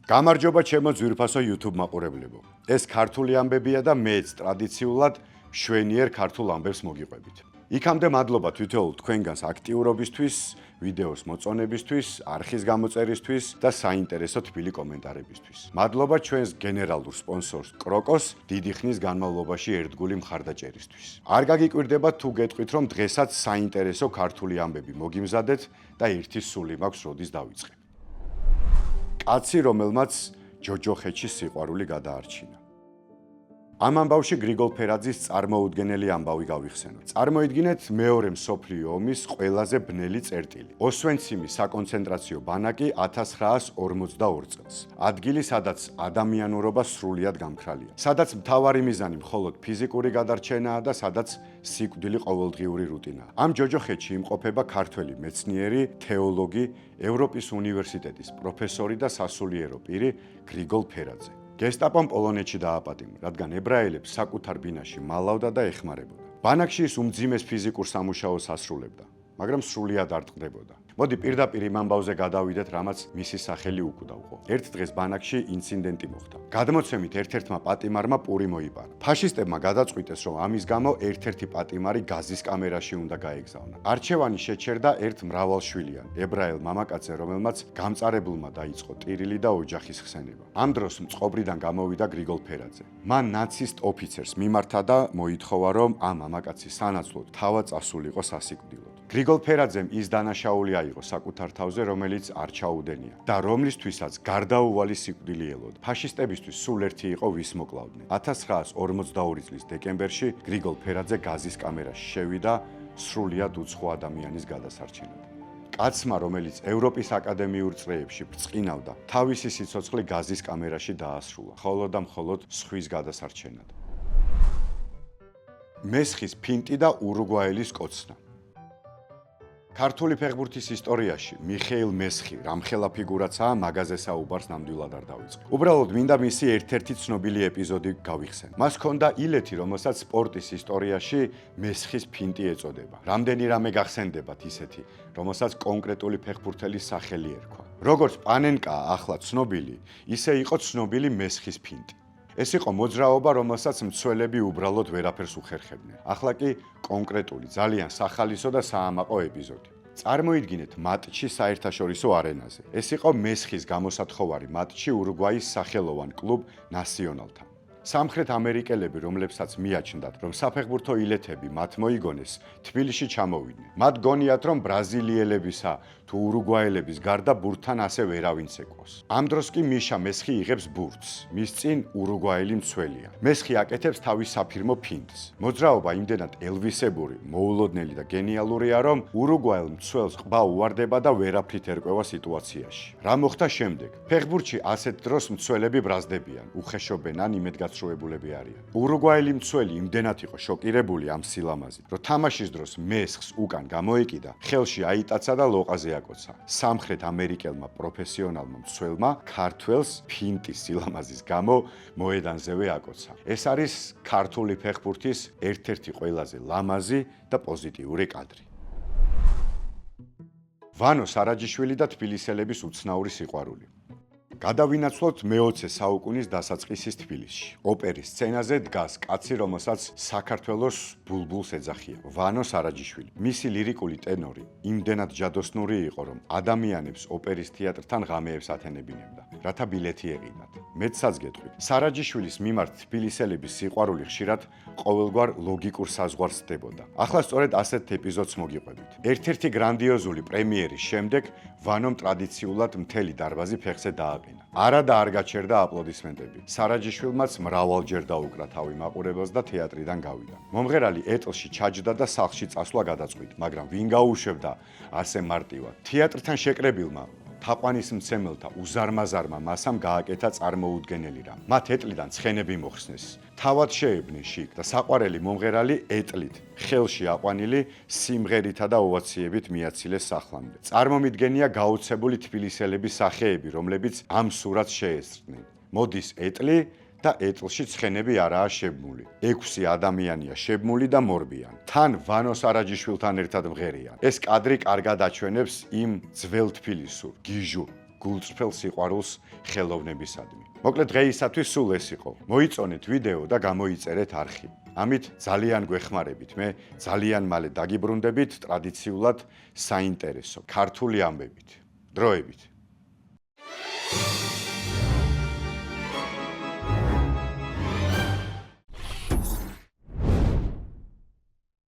გამარჯობა ჩემო ძვირფასო YouTube მაყურებლებო. ეს ქართული ამბებია და მეც ტრადიციულად შვენიერ ქართულ ამბებს მოგიყვებით. იქამდე მადლობა თითოეულ თქვენგანს აქტიურობისთვის, ვიდეოს მოწონებისთვის, არხის გამოწერისთვის და საინტერესო თბილი კომენტარებისთვის. მადლობა ჩვენს გენერალურ სპონსორს კროკოს დიდი ხნის განმავლობაში ერთგული მხარდაჭერისთვის. არ გაგიკვირდებათ თუ გეტყვით, რომ დღესაც საინტერესო ქართული ამბები მოგიმზადეთ და ერთი სული მაქვს როდის დავიწყებ. კაცი, რომელმაც ჯოჯოხეთში სიყვარული გადაარჩინა. ამ ამბავში გრიგოლ ფერაძის წარმოუდგენელი ამბავი გავიხსენოთ. წარმოიდგინეთ მეორე მსოფლიო ომის ყველაზე ბნელი წერტილი. ოსვენციმის საკონცენტრაციო ბანაკი 1942 წელს. ადგილი, სადაც ადამიანურობა სრულიად გამქრალია. სადაც მთავარი მიზანი მხოლოდ ფიზიკური გადარჩენაა და სადაც სიკვდილი ყოველდღიური რუტინაა. ამ ჯოჯოხეთში იმყოფება ქართველი მეცნიერი, თეოლოგი, ევროპის უნივერსიტეტის პროფესორი და სასულიერო პირი გრიგოლ ფერაძე. გესტაპომ პოლონეთში დააპატიმრა, რადგან ებრაელებს საკუთარ ბინაში მალავდა და ეხმარებოდა. ბანაკში ის უმძიმეს ფიზიკურ სამუშაოს ასრულებდა, მაგრამ სრულიად არ ტყდებოდა. მოდი პირდაპირ იმ ამბავზე გადავიდეთ, რამაც მისი სახელი უკვდავყო. ერთ დღეს ბანაკში ინციდენტი მოხდა. გადმოცემით ერთ-ერთმა პატიმარმა პური მოიპარა. ფაშისტებმა გადაწყვიტეს, რომ ამის გამო ერთ-ერთი პატიმარი გაზის კამერაში უნდა გაეგზავნა. არჩევანი შეჩერდა ერთ მრავალშვილიან ებრაელ მამაკაცზე, რომელმაც გამწარებულმა დაიწყო ტირილი და ოჯახის ხსენება. ამ დროს მწყობრიდან გამოვიდა გრიგოლ ფერაძე. მან ნაცისტ ოფიცერს მიმართა და მოითხოვა, რომ ამ მამაკაცის სანაცვლოდ თავად წასულიყო სასიკვდილოდ. გრიგოლ ფერაძემ ის დანაშაული აიღო საკუთარ თავზე, რომელიც არ ჩაუდენია და რომლისთვისაც გარდაუვალი სიკვდილი ელოდა. ფაშისტებისთვის სულ ერთი იყო ვის მოკლავდნენ. 1942 წლის დეკემბერში გრიგოლ ფერაძე გაზის კამერაში შევიდა სრულიად უცხო ადამიანის გადასარჩენად. კაცმა, რომელიც ევროპის აკადემიურ წრეებში ბრწყინავდა, თავისი სიცოცხლე გაზის კამერაში დაასრულა, მხოლოდ და მხოლოდ სხვის გადასარჩენად. მესხის ფინტი და ურუგვაელის კოცნა. ქართული ფეხბურთის ისტორიაში მიხეილ მესხი რამხელა ფიგურაცაა, მაგაზე საუბარს ნამდვილად არ დავიწყე. უბრალოდ მინდა მისი ერთ-ერთი ცნობილი ეპიზოდი გავიხსენო. მას ჰქონდა ილეთი, რომელსაც სპორტის ისტორიაში მესხის ფინტი ეწოდება. რამდენი რამე გახსენდებათ ისეთი, რომელსაც კონკრეტული ფეხბურთელის სახელი ერქვა. როგორც პანენკაა ახლა ცნობილი, ისე იყო ცნობილი მესხის ფინტი. ეს იყო მოძრაობა, რომელსაც მცველები უბრალოდ ვერაფერს უხერხებდნენ. ახლა კი კონკრეტული, ძალიან სახალისო და საამაყო ეპიზოდი. წარმოიდგინეთ მატჩი საერთაშორისო არენაზე. ეს იყო მესხის გამოსათხოვარი მატჩი ურუგვაის სახელოვან კლუბ ნასიონალთან. სამხრეთ ამერიკელები, რომლებსაც მიაჩნდათ, რომ საფეხბურთო ილეთები მათ მოიგონეს, თბილისში ჩამოვიდნენ. მათ გონიათ, რომ ბრაზილიელებისა თუ ურუგვაელების გარდა ბურთთან ასე ვერავინც ეკოს. ამ დროს კი მიშა მესხი იღებს ბურთს. მის წინ ურუგვაელი მცველია. მესხი აკეთებს თავის საფირმო ფინტს. მოძრაობა იმდენად ელვისებური, მოულოდნელი და გენიალურია, რომ ურუგვაელ მცველს ყბა უვარდება და ვერაფრით ერკვევა სიტუაციაში. რა მოხდა შემდეგ? ფეხბურთში ასეთ დროს მცველები ბრაზდებიან, უხეშობენ ან იმედგაცრუებულები არიან. ურუგვაელი მცველი იმდენად იყო შოკირებული ამ სილამაზით, რომ თამაშის დროს მესხს უკან გამოეკიდა, ხელში აიტაცა და ლოყაზე აკოცა. სამხრეთ ამერიკელმა პროფესიონალმა მცველმა ქართველს ფინტის სილამაზის გამო მოედანზევე აკოცა. ეს არის ქართული ფეხბურთის ერთ-ერთი ყველაზე ლამაზი და პოზიტიური კადრი. ვანო სარაჯიშვილი და თბილისელების უცნაური სიყვარული. გადავინაცვლოთ მე-20 საუკუნის დასაწყისის თბილისში. ოპერის სცენაზე დგას კაცი, რომელსაც საქართველოს ბულბულს ეძახიან, ვანო სარაჯიშვილი. მისი ლირიკული ტენორი იმდენად ჯადოსნური იყო, რომ ადამიანებს ოპერის თეატრთან ღამეებს ათენებინებდა, რათა ბილეთი ეყიდათ. მეცაც გეტყვით, სარაჯიშვილის მიმართ თბილისელების სიყვარული ხშირად ყოველგვარ ლოგიკურ საზღვარს ხდებოდა. ახლა სწორედ ასეთ ეპიზოდს მოგიყვებით. ერთ-ერთი გრანდიოზული პრემიერის შემდეგ ვანომ ტრადიციულად მთელი დარბაზი ფეხზე დააყენა. არა და არ გაჩერდა აპლოდისმენტები. სარაჯიშვილმაც მრავალჯერ დაუკრა თავი მაყურებელს და თეატრიდან გავიდა. მომღერალი ეტლში ჩაჯდა და სახლში წასვლა გადაწყვიტა, მაგრამ ვინ გაუშვებდა ასე მარტივად? თეატრთან შეკრებილმა თაყვანისმცემელთა უზარმაზარმა მასამ გააკეთა წარმოუდგენელი რამ. მათ ეტლიდან ცხენები მოხსნეს. თავად შეებდნენ შიგ და საყვარელი მომღერალი ეტლით, ხელში აყვანილი სიმღერითა და ოვაციებით მიაცილეს სახლამდე. წარმომიდგენია გაოცებული თბილისელების სახეები, რომლებიც ამ სურათს შეესწრნენ. მოდის ეტლი და ეტლში ცხენები არაა შებმული. 6 ადამიანია შებმული და მორბიან. თან ვანო სარაჯიშვილთან ერთად მღერიან. ეს კადრი კარგად აჩვენებს იმ ძველ თბილისურ, გიჟურ, გულწრფელ სიყვარულს ხელოვნებისადმი. მოკლედ დღეისათვის სულ ეს იყო. მოიწონეთ ვიდეო და გამოიწერეთ არხი. ამით ძალიან გვეხმარებით. მე ძალიან მალე დაგიბრუნდებით ტრადიციულად საინტერესო ქართული ამბებით. დროებით.